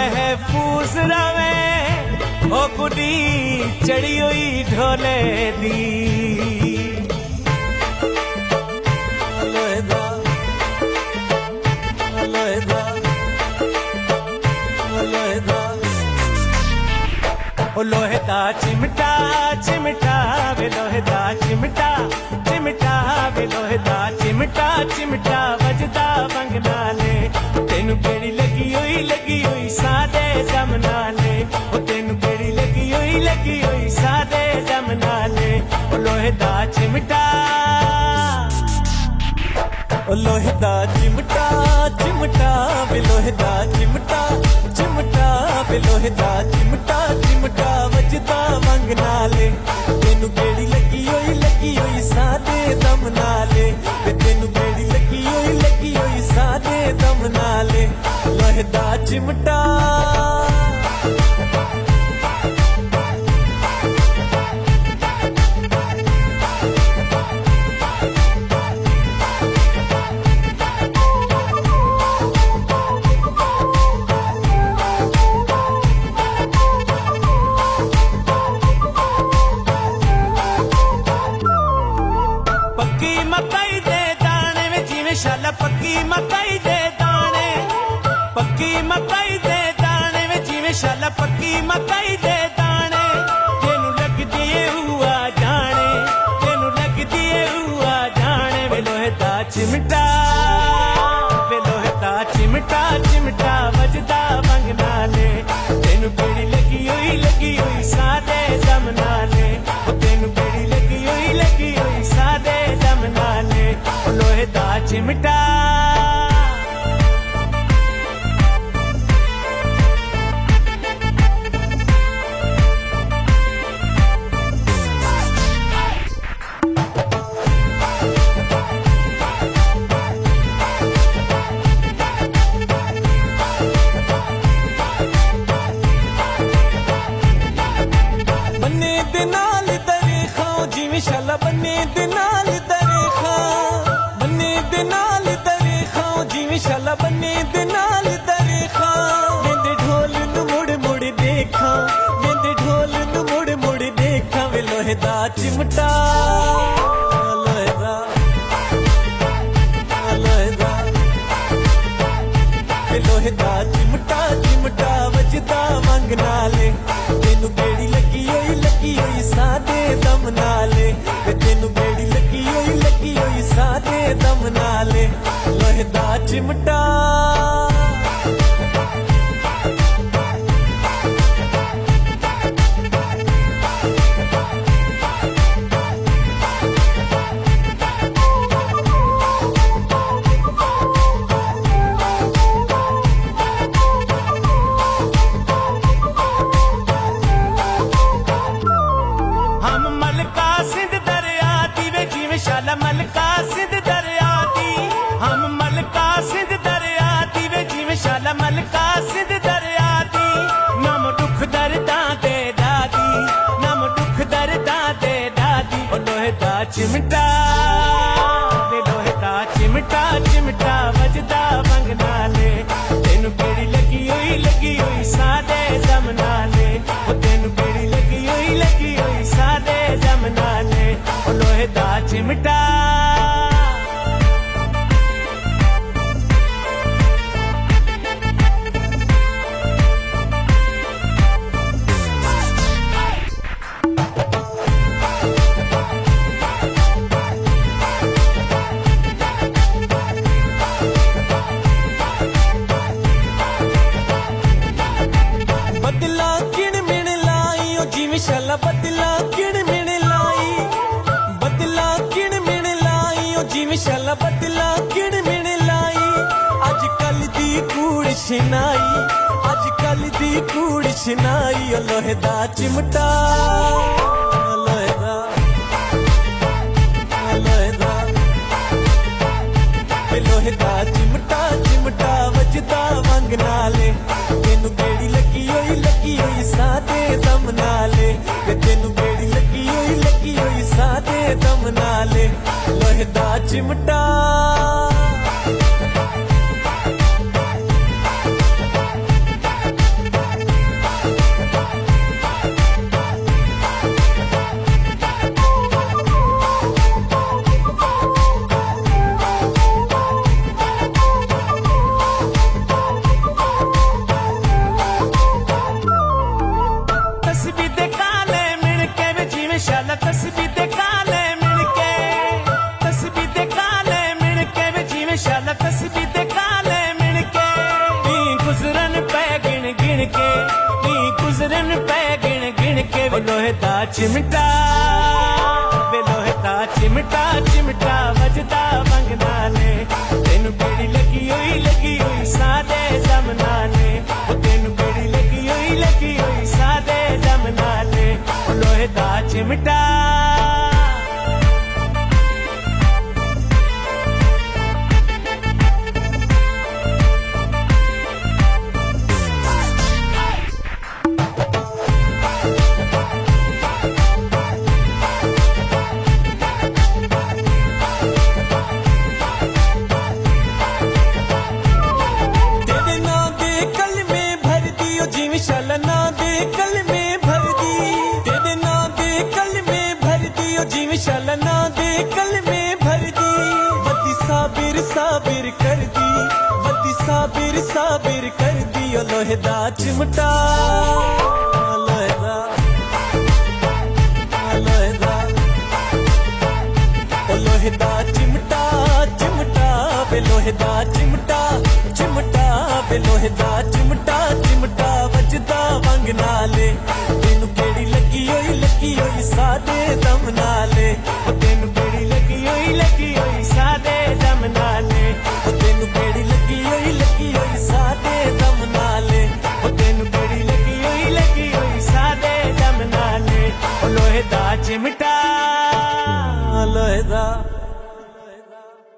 महफूज रवे ओ कुड़ी चढ़ी हुई ढोले दी ओ लोहे दा चिमटा चिमटा वे लोहे दा चिमटा चिमटा वे लोहे दा चिमटा चिमटा वजदा वंग नाले तेनू केड़ी लगी हुई सादे दम नाले ओ तेनू केड़ी लगी हुई सादे दम नाले ओ लोहे दा चिमटा ओ लोहे दा चिमटा चिमटा वे लोहे दा चिमटा चिमटा वे लोहे दा चिमटा चिमटा वजदा वंग नाले तेनू केड़ी लगी हुई सादे दम नाले तेनू केड़ी लगी हुई सादे दम नाले लोहे दा चिमटा शाला पक्की मकाई दे दाने पक्की मकाई दे दाने वे जिवें शाला पक्की मकाई दे दाने तेनू लगदी हुआ जाने तेनू लगदी हुआ जाने वे लोहे दा चिमटा वे लोहे दा चिमटा चिमटा वजदा वंग नाले तेनू केड़ी लगी हुई सादे दम नाले ओ तेनू केड़ी लगी हुई सादे दम नाले ओ लोहे दा चिमटा बन्ने दे नाल दरे खाओ जिवें शाला बन्ने दे नाल दरे खाओ बन्ने दे नाल दरे खाओ जिवें शाला बन्ने दे नाल दरे खाओ वेंदे ढोल नू मुड़ मुड़ देखा वेंदे ढोल नू मुड़ मुड़ देखा वे लोहे दा चिमटा लोहे दा वे लोहे दा चिमटा चिमटा वजदा वंग नाले तेनू केड़ी लगी हुई सादे दम नाले तेनू केड़ी लगी हुई सादे दम नाले लोहे दा चिमटा शाला मलका सिंध दरिया दी हम मलका सिंध दरिया दी वे जिवें शाला मलका सिंध दरिया दी नम दुख दर्दां दे दादी नम दुख दर्दां दे दादी ओ लोहे दा चिमटा वे लोहे दा चिमटा चिमटा वजदा वंग नाले तेनू केड़ी लगी हुई सादे दम नाले ओ तेनू केड़ी लगी हुई सादे दम नाले ओ लोहे दा चिमटा बदला किण मिण लाई ओ जिवें शाला बदला किण मिण लाई बदला किण मिण लाई ओ जिवें शाला बदला किण मिण लाई अजकल दी कूड़ शिनाई अजकल दी कूड़ शिनाई ओ लोहे दा चिमटा लोहे दा लोहे दा चिमटा चिमटा वजदा वंग नाले तेनू केड़ी लगी हुई सादे दम नाले तेनू केड़ी लगी हुई सादे दम नाले लोहे दा चिमटा लोहे दा चिमटा वे लोहे दा चिमटा चिमटा वजदा वंग नाले तेनू केड़ी लगी हुई सादे दम नाले तेनू केड़ी लगी हुई सादे दम नाले लोहे दा चिमटा शलना दे कल में भर दी तेरे ना दे कल में भर दी ओ जीव शलना दे कल में भर दी बदी साबिर साबिर कर दी बदी साबिर साबिर कर दी ओ लोहे दा चिमटा लोहे दा ओ लोहे दा चिमटा चिमटा वे लोहे दा चिमटा चिमटा वे लोहे दा चिमटा चिमटा वजदा वंग नाले तेनू केड़ी लगी हुई सादे दम नाले तेनू केड़ी लगी हुई सादे दम नाले तेनू केड़ी लगी हुई सादे दम नाले तेनू केड़ी लगी हुई सादे दम नाले लोहे दा चिमटा लोहे दा